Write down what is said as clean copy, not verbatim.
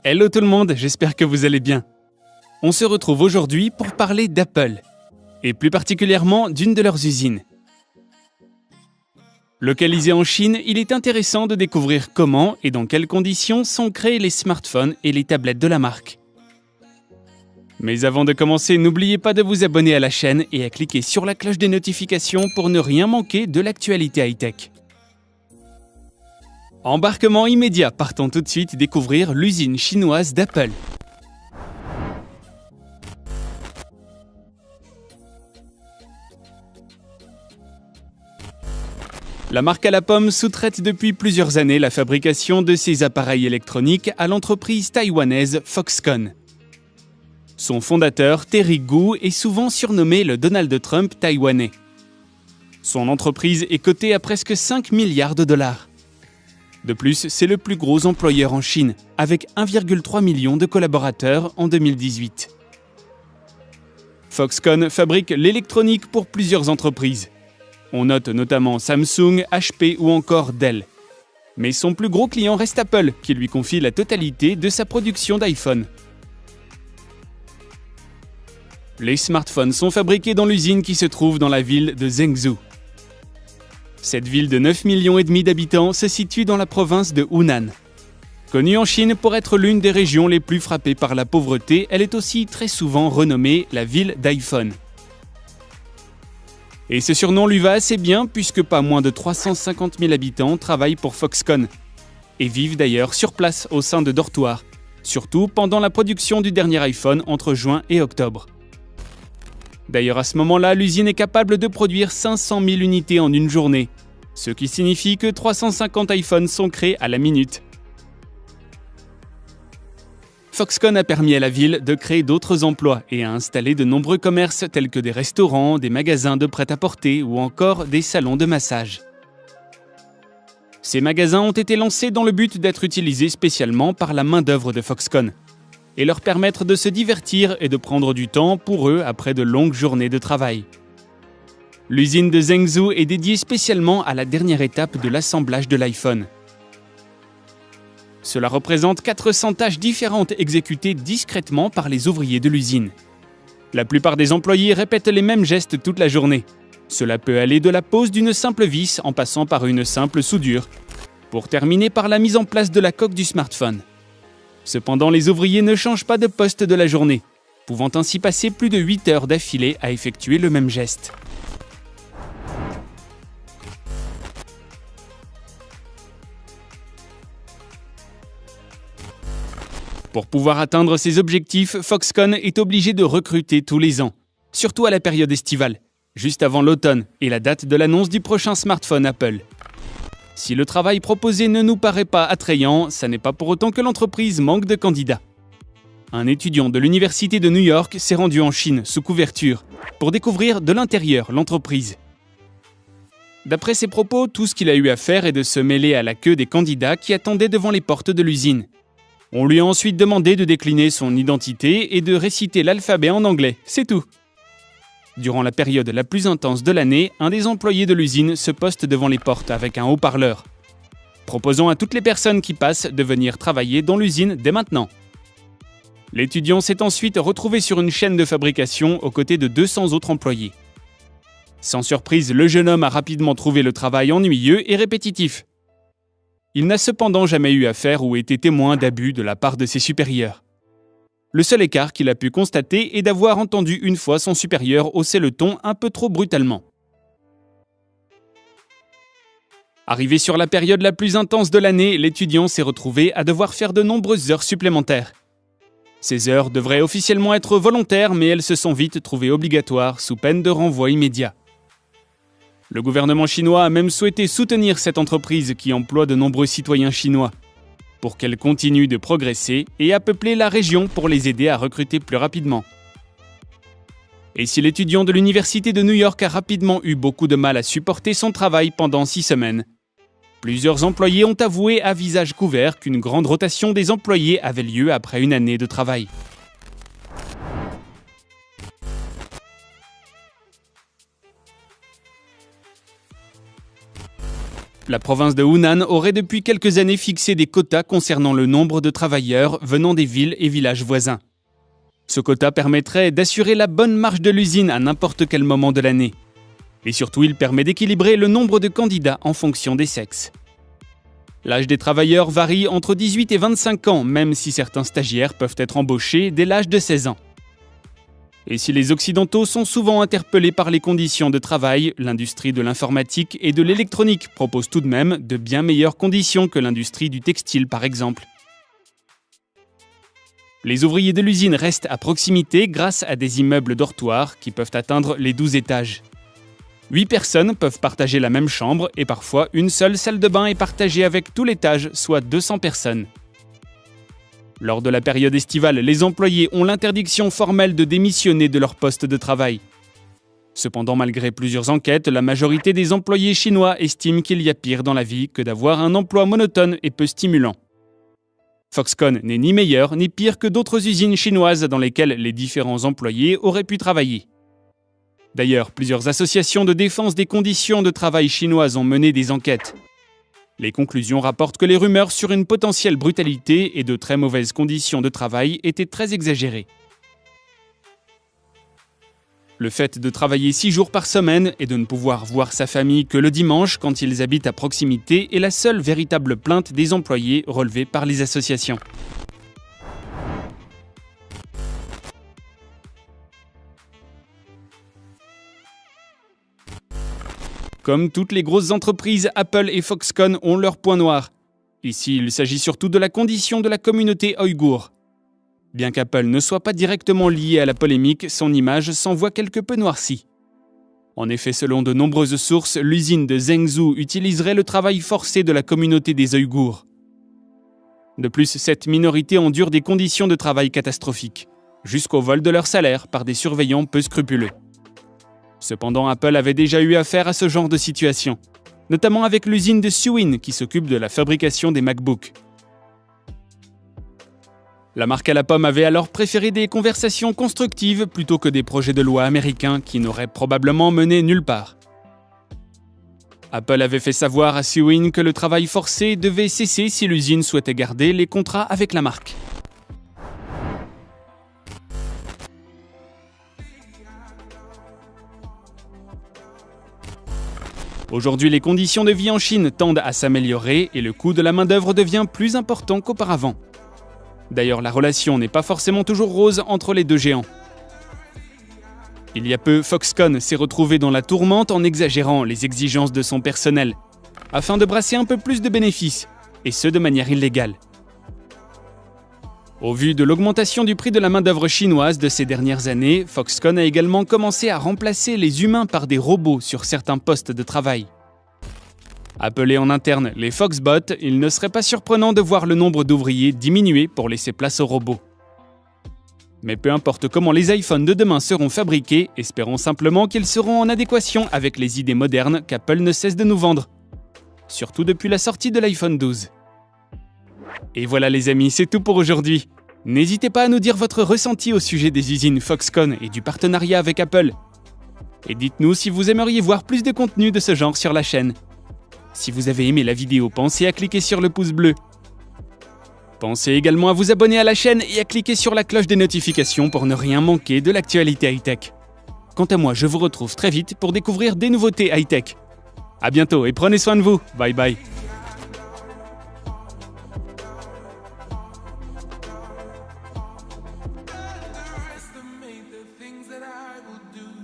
Hello tout le monde, j'espère que vous allez bien. On se retrouve aujourd'hui pour parler d'Apple, et plus particulièrement d'une de leurs usines. Localisé en Chine, il est intéressant de découvrir comment et dans quelles conditions sont créés les smartphones et les tablettes de la marque. Mais avant de commencer, n'oubliez pas de vous abonner à la chaîne et à cliquer sur la cloche des notifications pour ne rien manquer de l'actualité high-tech. Embarquement immédiat, partons tout de suite découvrir l'usine chinoise d'Apple. La marque à la pomme sous-traite depuis plusieurs années la fabrication de ses appareils électroniques à l'entreprise taïwanaise Foxconn. Son fondateur, Terry Gou, est souvent surnommé le Donald Trump taïwanais. Son entreprise est cotée à presque 5 milliards de dollars. De plus, c'est le plus gros employeur en Chine, avec 1,3 million de collaborateurs en 2018. Foxconn fabrique l'électronique pour plusieurs entreprises. On note notamment Samsung, HP ou encore Dell. Mais son plus gros client reste Apple, qui lui confie la totalité de sa production d'iPhone. Les smartphones sont fabriqués dans l'usine qui se trouve dans la ville de Zhengzhou. Cette ville de 9,5 millions d'habitants se situe dans la province de Hunan. Connue en Chine pour être l'une des régions les plus frappées par la pauvreté, elle est aussi très souvent renommée la ville d'iPhone. Et ce surnom lui va assez bien puisque pas moins de 350 000 habitants travaillent pour Foxconn et vivent d'ailleurs sur place au sein de dortoirs, surtout pendant la production du dernier iPhone entre juin et octobre. D'ailleurs, à ce moment-là, l'usine est capable de produire 500 000 unités en une journée, ce qui signifie que 350 iPhones sont créés à la minute. Foxconn a permis à la ville de créer d'autres emplois et a installé de nombreux commerces tels que des restaurants, des magasins de prêt-à-porter ou encore des salons de massage. Ces magasins ont été lancés dans le but d'être utilisés spécialement par la main-d'œuvre de Foxconn et leur permettre de se divertir et de prendre du temps pour eux après de longues journées de travail. L'usine de Zhengzhou est dédiée spécialement à la dernière étape de l'assemblage de l'iPhone. Cela représente 400 tâches différentes exécutées discrètement par les ouvriers de l'usine. La plupart des employés répètent les mêmes gestes toute la journée. Cela peut aller de la pose d'une simple vis en passant par une simple soudure, pour terminer par la mise en place de la coque du smartphone. Cependant, les ouvriers ne changent pas de poste de la journée, pouvant ainsi passer plus de 8 heures d'affilée à effectuer le même geste. Pour pouvoir atteindre ses objectifs, Foxconn est obligé de recruter tous les ans, surtout à la période estivale, juste avant l'automne et la date de l'annonce du prochain smartphone Apple. Si le travail proposé ne nous paraît pas attrayant, ça n'est pas pour autant que l'entreprise manque de candidats. Un étudiant de l'université de New York s'est rendu en Chine sous couverture pour découvrir de l'intérieur l'entreprise. D'après ses propos, tout ce qu'il a eu à faire est de se mêler à la queue des candidats qui attendaient devant les portes de l'usine. On lui a ensuite demandé de décliner son identité et de réciter l'alphabet en anglais, c'est tout. Durant la période la plus intense de l'année, un des employés de l'usine se poste devant les portes avec un haut-parleur, proposant à toutes les personnes qui passent de venir travailler dans l'usine dès maintenant. L'étudiant s'est ensuite retrouvé sur une chaîne de fabrication aux côtés de 200 autres employés. Sans surprise, le jeune homme a rapidement trouvé le travail ennuyeux et répétitif. Il n'a cependant jamais eu affaire ou été témoin d'abus de la part de ses supérieurs. Le seul écart qu'il a pu constater est d'avoir entendu une fois son supérieur hausser le ton un peu trop brutalement. Arrivé sur la période la plus intense de l'année, l'étudiant s'est retrouvé à devoir faire de nombreuses heures supplémentaires. Ces heures devraient officiellement être volontaires, mais elles se sont vite trouvées obligatoires sous peine de renvoi immédiat. Le gouvernement chinois a même souhaité soutenir cette entreprise qui emploie de nombreux citoyens chinois, pour qu'elle continue de progresser et à peupler la région pour les aider à recruter plus rapidement. Et si l'étudiant de l'université de New York a rapidement eu beaucoup de mal à supporter son travail pendant 6 semaines, plusieurs employés ont avoué à visage couvert qu'une grande rotation des employés avait lieu après une année de travail. La province de Hunan aurait depuis quelques années fixé des quotas concernant le nombre de travailleurs venant des villes et villages voisins. Ce quota permettrait d'assurer la bonne marche de l'usine à n'importe quel moment de l'année. Et surtout, il permet d'équilibrer le nombre de candidats en fonction des sexes. L'âge des travailleurs varie entre 18 et 25 ans, même si certains stagiaires peuvent être embauchés dès l'âge de 16 ans. Et si les Occidentaux sont souvent interpellés par les conditions de travail, l'industrie de l'informatique et de l'électronique propose tout de même de bien meilleures conditions que l'industrie du textile par exemple. Les ouvriers de l'usine restent à proximité grâce à des immeubles dortoirs qui peuvent atteindre les 12 étages. 8 personnes peuvent partager la même chambre et parfois une seule salle de bain est partagée avec tout l'étage, soit 200 personnes. Lors de la période estivale, les employés ont l'interdiction formelle de démissionner de leur poste de travail. Cependant, malgré plusieurs enquêtes, la majorité des employés chinois estiment qu'il y a pire dans la vie que d'avoir un emploi monotone et peu stimulant. Foxconn n'est ni meilleur ni pire que d'autres usines chinoises dans lesquelles les différents employés auraient pu travailler. D'ailleurs, plusieurs associations de défense des conditions de travail chinoises ont mené des enquêtes. Les conclusions rapportent que les rumeurs sur une potentielle brutalité et de très mauvaises conditions de travail étaient très exagérées. Le fait de travailler 6 jours par semaine et de ne pouvoir voir sa famille que le dimanche quand ils habitent à proximité est la seule véritable plainte des employés relevée par les associations. Comme toutes les grosses entreprises, Apple et Foxconn ont leur point noir. Ici, il s'agit surtout de la condition de la communauté ouïghour. Bien qu'Apple ne soit pas directement lié à la polémique, son image s'en voit quelque peu noircie. En effet, selon de nombreuses sources, l'usine de Zhengzhou utiliserait le travail forcé de la communauté des Ouïghours. De plus, cette minorité endure des conditions de travail catastrophiques, jusqu'au vol de leur salaire par des surveillants peu scrupuleux. Cependant, Apple avait déjà eu affaire à ce genre de situation, notamment avec l'usine de Suwin qui s'occupe de la fabrication des MacBooks. La marque à la pomme avait alors préféré des conversations constructives plutôt que des projets de loi américains qui n'auraient probablement mené nulle part. Apple avait fait savoir à Suwin que le travail forcé devait cesser si l'usine souhaitait garder les contrats avec la marque. Aujourd'hui, les conditions de vie en Chine tendent à s'améliorer et le coût de la main-d'œuvre devient plus important qu'auparavant. D'ailleurs, la relation n'est pas forcément toujours rose entre les deux géants. Il y a peu, Foxconn s'est retrouvé dans la tourmente en exagérant les exigences de son personnel, afin de brasser un peu plus de bénéfices, et ce de manière illégale. Au vu de l'augmentation du prix de la main-d'œuvre chinoise de ces dernières années, Foxconn a également commencé à remplacer les humains par des robots sur certains postes de travail. Appelés en interne les Foxbots, il ne serait pas surprenant de voir le nombre d'ouvriers diminuer pour laisser place aux robots. Mais peu importe comment les iPhones de demain seront fabriqués, espérons simplement qu'ils seront en adéquation avec les idées modernes qu'Apple ne cesse de nous vendre. Surtout depuis la sortie de l'iPhone 12. Et voilà les amis, c'est tout pour aujourd'hui. N'hésitez pas à nous dire votre ressenti au sujet des usines Foxconn et du partenariat avec Apple. Et dites-nous si vous aimeriez voir plus de contenu de ce genre sur la chaîne. Si vous avez aimé la vidéo, pensez à cliquer sur le pouce bleu. Pensez également à vous abonner à la chaîne et à cliquer sur la cloche des notifications pour ne rien manquer de l'actualité high-tech. Quant à moi, je vous retrouve très vite pour découvrir des nouveautés high-tech. À bientôt et prenez soin de vous. Bye bye. Underestimate the things that I will do.